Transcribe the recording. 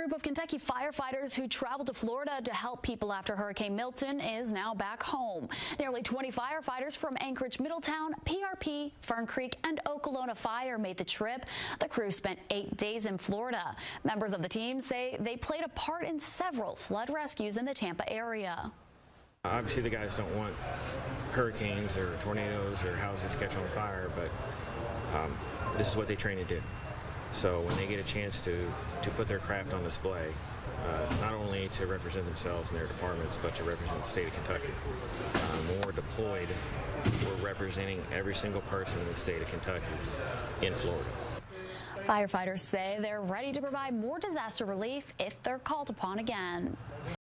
group of Kentucky firefighters who traveled to Florida to help people after Hurricane Milton is now back home. Nearly 20 firefighters from Anchorage, Middletown, PRP, Fern Creek, and Okolona Fire made the trip. The crew spent 8 days in Florida. Members of the team say they played a part in several flood rescues in the Tampa area. Obviously, the guys don't want hurricanes or tornadoes or houses to catch on fire, but this is what they train to do. So when they get a chance to put their craft on display, not only to represent themselves and their departments, but to represent the state of Kentucky. When we're deployed, we're representing every single person in the state of Kentucky in Florida. Firefighters say they're ready to provide more disaster relief if they're called upon again.